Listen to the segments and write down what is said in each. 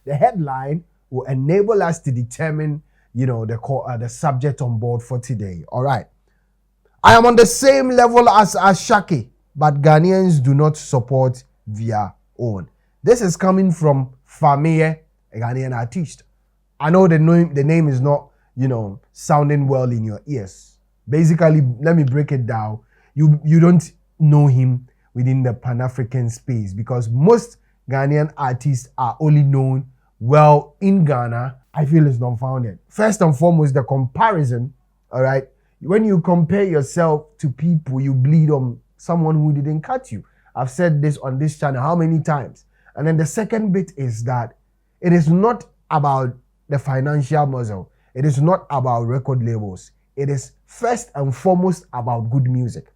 The headline will enable us to determine, the subject on board for today. All right. I am on the same level as Asake, but Ghanaians do not support their own. This is coming from Fameye, a Ghanaian artist. I know the name is not, sounding well in your ears. Basically, let me break it down. You don't know him within the Pan-African space because most Ghanaian artists are only known well in Ghana. I feel it's non-founded. First and foremost, the comparison, all right? When you compare yourself to people, you bleed on someone who didn't cut you. I've said this on this channel how many times? And then the second bit is that it is not about the financial muscle. It is not about record labels. It is first and foremost about good music.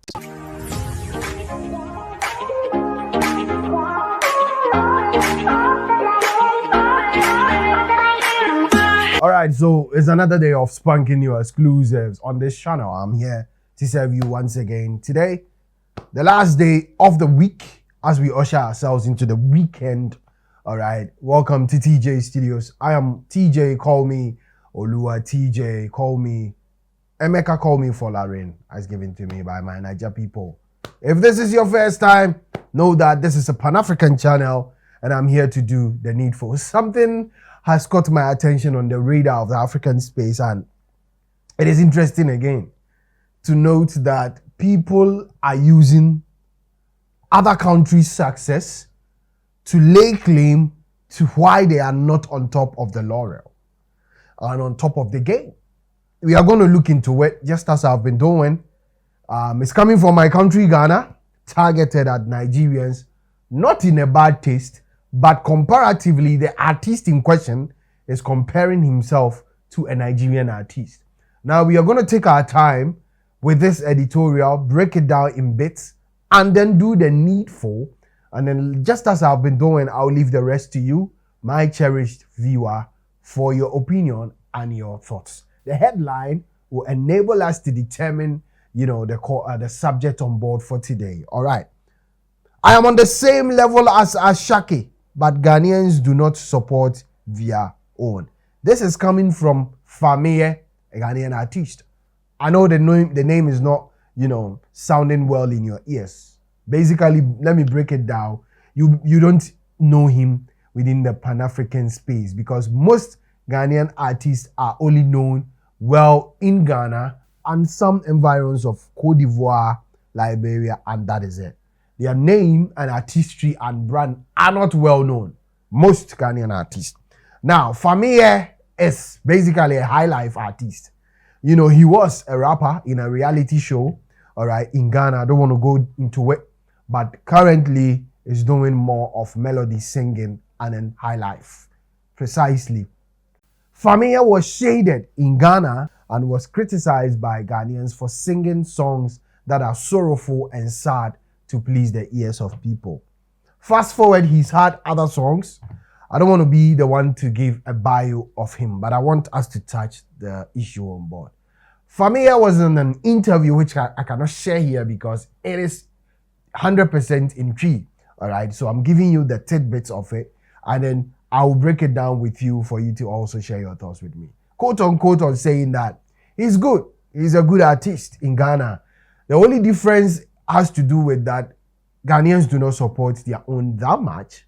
All right, so it's another day of spanking new exclusives on this channel. I'm here to serve you once again. Today, the last day of the week as we usher ourselves into the weekend. All right, welcome to TJ Studios. I am TJ, call me Olua. TJ, call me Emeka, call me Folarin, as given to me by my Niger people. If this is your first time, know that this is a Pan-African channel and I'm here to do the needful. Something has caught my attention on the radar of the African space, and it is interesting again to note that people are using other countries' success to lay claim to why they are not on top of the laurel and on top of the game. We are going to look into it just as I've been doing. It's coming from my country, Ghana, targeted at Nigerians, not in a bad taste, but comparatively, the artist in question is comparing himself to a Nigerian artist. Now, we are going to take our time with this editorial, break it down in bits, and then do the needful. And then, just as I've been doing, I'll leave the rest to you, my cherished viewer, for your opinion and your thoughts. The headline will enable us to determine, the subject on board for today. All right. I am on the same level as Asake, but Ghanaians do not support their own. This is coming from Fameye, a Ghanaian artist. I know the name is not, sounding well in your ears. Basically, let me break it down. You don't know him within the Pan-African space because most Ghanaian artists are only known well in Ghana and some environs of Cote d'Ivoire, Liberia, and that is it. Their name and artistry and brand are not well known. Most Ghanaian artists. Now, Fameye is basically a high life artist. He was a rapper in a reality show, all right, in Ghana. I don't want to go into it, but currently is doing more of melody singing and in high life. Precisely. Fameye was shaded in Ghana and was criticized by Ghanaians for singing songs that are sorrowful and sad to please the ears of people. Fast forward, he's had other songs. I don't want to be the one to give a bio of him, but I want us to touch the issue on board. Fameye was in an interview, which I cannot share here because it is 100% intrigue. All right, so I'm giving you the tidbits of it, and then I'll break it down with you for you to also share your thoughts with me. Quote unquote on saying that he's good. He's a good artist in Ghana. The only difference has to do with that Ghanaians do not support their own that much.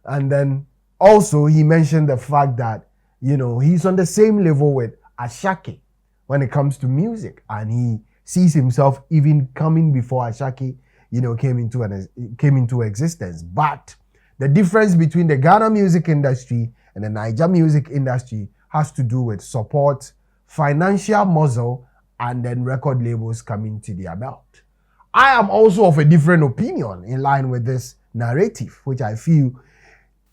And then also he mentioned the fact that, he's on the same level with Asake when it comes to music. And he sees himself even coming before Asake, came into existence. But the difference between the Ghana music industry and the Niger music industry has to do with support, financial muscle, and then record labels coming to their belt. I am also of a different opinion in line with this narrative, which I feel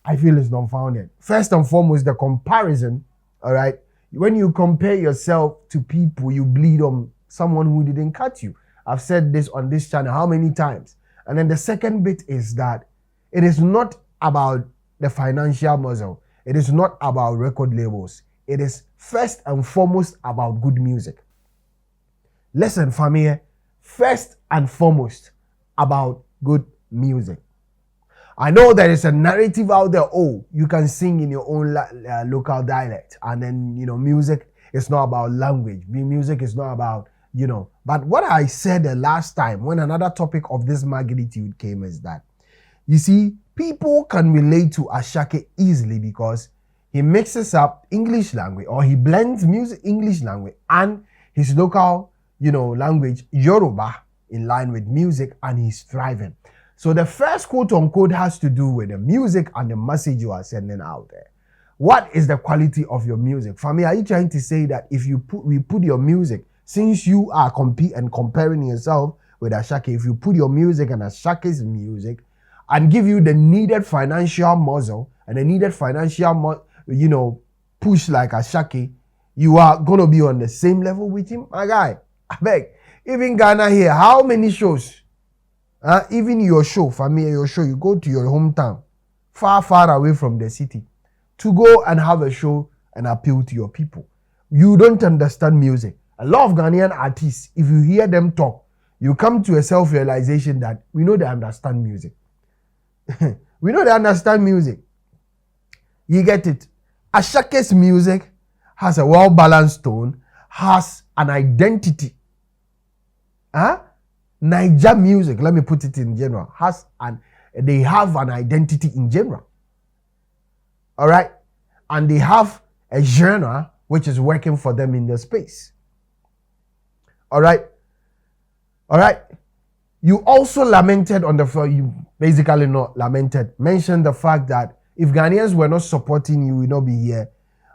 is non-founded. First and foremost, the comparison, all right? When you compare yourself to people, you bleed on someone who didn't cut you. I've said this on this channel how many times? And then the second bit is that it is not about the financial muscle. It is not about record labels. It is first and foremost about good music. Listen, Fameye, first and foremost about good music. I know there is a narrative out there. Oh, you can sing in your own local dialect, and then music is not about language. Music is not about But what I said the last time when another topic of this magnitude came is that you see people can relate to Asake easily because he mixes up English language, or he blends music English language and his local language Yoruba in line with music, and he's thriving. So the first quote unquote has to do with the music and the message you are sending out there. What is the quality of your music? For me, are you trying to say that if we put your music, since you are comparing yourself with Asake, if you put your music and Asake's music and give you the needed financial muscle and the needed financial push like Asake, you are gonna be on the same level with him? My guy, I beg. Even Ghana here, how many shows? Even your show, Fameye, your show, you go to your hometown, far away from the city, to go and have a show and appeal to your people. You don't understand music. A lot of Ghanaian artists, if you hear them talk, you come to a self-realization that we know they understand music. We know they understand music. You get it? Asake's music has a well-balanced tone, has an identity. Niger music, let me put it in general, they have an identity in general. All right? And they have a genre which is working for them in the space. All right? All right? You also lamented on the floor, you basically not lamented, mentioned the fact that if Ghanaians were not supporting you, will not be here,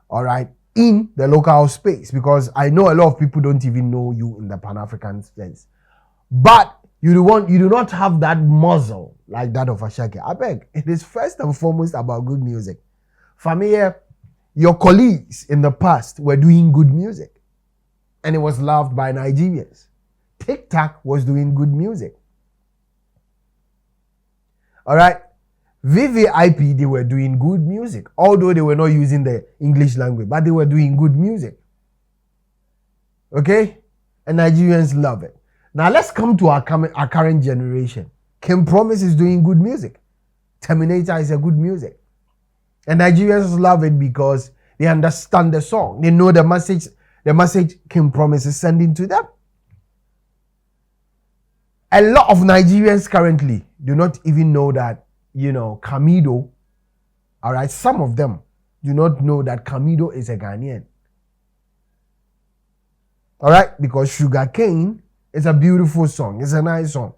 all right, in the local space, because I know a lot of people don't even know you in the Pan-African sense. But you do not have that muzzle like that of Asake. I beg, it is first and foremost about good music. Fameye, your colleagues in the past were doing good music, and it was loved by Nigerians. TikTok was doing good music. All right? VVIP, they were doing good music, although they were not using the English language, but they were doing good music. Okay? And Nigerians love it. Now let's come to our current generation. King Promise is doing good music. Terminator is a good music. And Nigerians love it because they understand the song. They know the message King Promise is sending to them. A lot of Nigerians currently do not even know that, Kamido, all right, some of them do not know that Kamido is a Ghanaian. All right, because Sugarcane is a beautiful song. It's a nice song.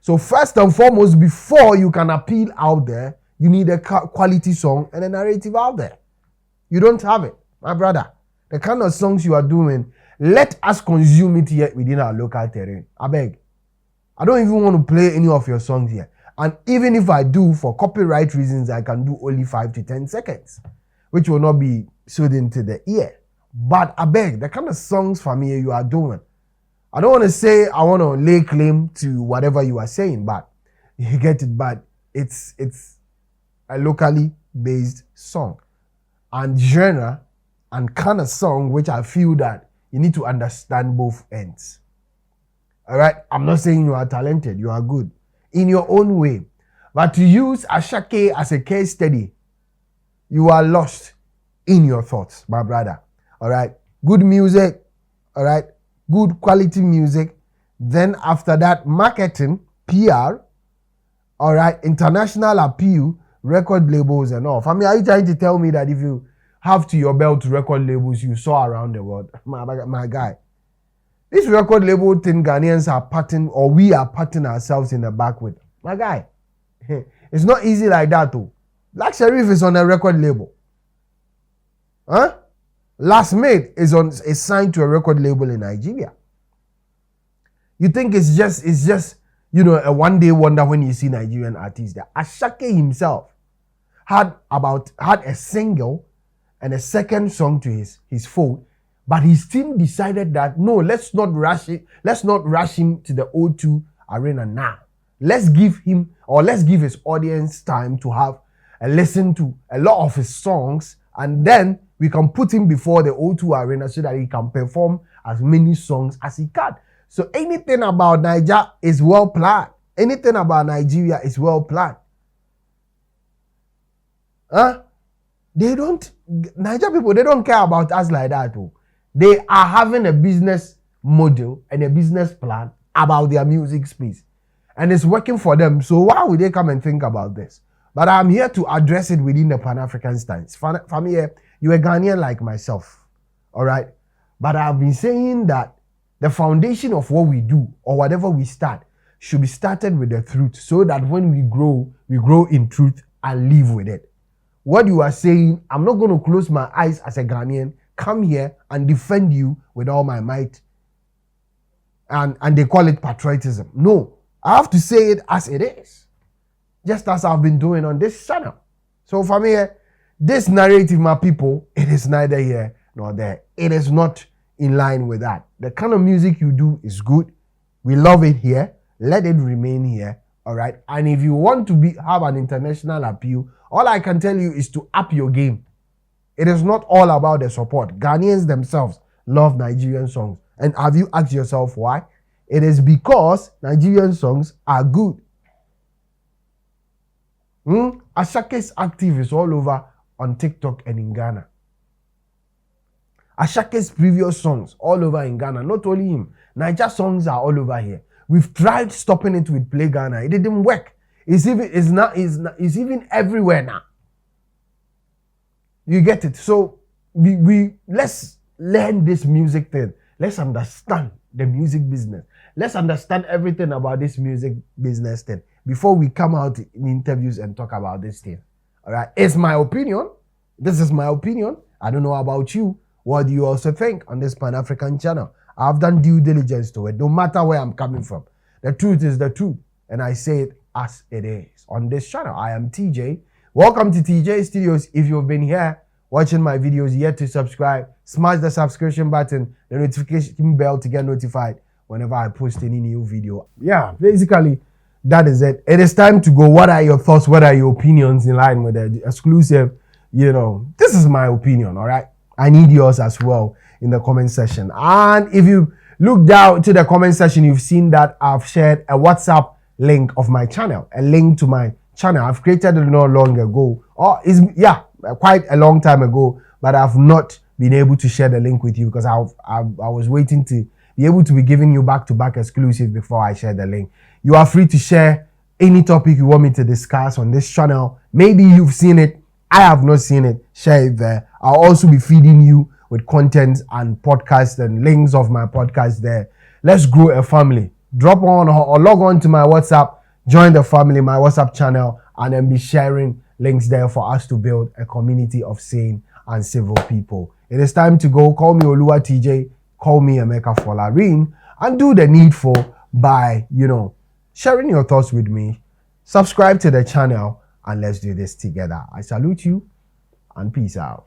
So first and foremost, before you can appeal out there, you need a quality song and a narrative out there. You don't have it, my brother. The kind of songs you are doing, let us consume it here within our local terrain. I beg. I don't even want to play any of your songs here. And even if I do, for copyright reasons, I can do only 5 to 10 seconds, which will not be sewed into the ear. But I beg, the kind of songs for me you are doing, I don't want to say I want to lay claim to whatever you are saying, but you get it. But it's a locally based song and genre and kind of song which I feel that you need to understand both ends. All right, I'm not saying you are talented, you are good in your own way, but to use Asake as a case study, you are lost in your thoughts, my brother. All right, good music, all right, good quality music. Then after that, marketing, PR, all right, international appeal, record labels and all. Family, are you trying to tell me that if you have to your belt record labels you saw around the world, my guy? This record label thing Ghanaians are patting, or we are patting ourselves in the back with. My guy, it's not easy like that too. Black Sheriff is on a record label. Huh? Last Made is signed to a record label in Nigeria. You think it's just a one-day wonder when you see Nigerian artists there. Asake himself had a single and a second song to his fold. But his team decided that, no, let's not rush it. Let's not rush him to the O2 Arena now. Let's give his audience time to have a listen to a lot of his songs, and then we can put him before the O2 Arena so that he can perform as many songs as he can. So anything about Niger is well planned. Anything about Nigeria is well planned. Huh? They don't, Niger people, they don't care about us like that. Too. They are having a business model and a business plan about their music space. And it's working for them. So why would they come and think about this? But I'm here to address it within the Pan-African stance. Fameye, you're a Ghanaian like myself. All right? But I've been saying that the foundation of what we do or whatever we start should be started with the truth so that when we grow in truth and live with it. What you are saying, I'm not going to close my eyes as a Ghanaian, come here and defend you with all my might. And they call it patriotism. No, I have to say it as it is. Just as I've been doing on this channel. So for me, this narrative, my people, it is neither here nor there. It is not in line with that. The kind of music you do is good. We love it here. Let it remain here. All right. And if you want to have an international appeal, all I can tell you is to up your game. It is not all about the support. Ghanaians themselves love Nigerian songs. And have you asked yourself why? It is because Nigerian songs are good. Asake's active is all over on TikTok and in Ghana. Asake's previous songs all over in Ghana. Not only him. Niger songs are all over here. We've tried stopping it with Play Ghana. It didn't work. It's even everywhere now. You get it? So we let's learn this music thing. Let's understand the music business. Let's understand everything about this music business thing before we come out in interviews and talk about this thing. All right? It's my opinion. This is my opinion. I don't know about you. What do you also think on this Pan-African channel? I've done due diligence to it, no matter where I'm coming from. The truth is the truth, and I say it as it is. On this channel, I am TJ. Welcome to TJ Studios. If you've been here watching my videos yet to subscribe, smash the subscription button, the notification bell to get notified whenever I post any new video. Yeah, basically, that is it. It is time to go. What are your thoughts? What are your opinions in line with the exclusive? You know, this is my opinion, all right? I need yours as well in the comment section. And if you look down to the comment section, you've seen that I've shared a WhatsApp link of my channel, a link to my channel. I've created it not long ago, or quite a long time ago, but I've not been able to share the link with you because I was waiting to be able to be giving you back-to-back exclusive before I share the link. You are free to share any topic you want me to discuss on this channel. Maybe you've seen it. I have not seen it. Share it there. I'll also be feeding you with content and podcasts and links of my podcast there. Let's grow a family. Drop on or log on to my WhatsApp, join the family, my WhatsApp channel, and then be sharing links there for us to build a community of sane and civil people. It is time to go. Call me Oluwa TJ, call me Emeka Folarin, and do the needful by, sharing your thoughts with me. Subscribe to the channel, and let's do this together. I salute you, and peace out.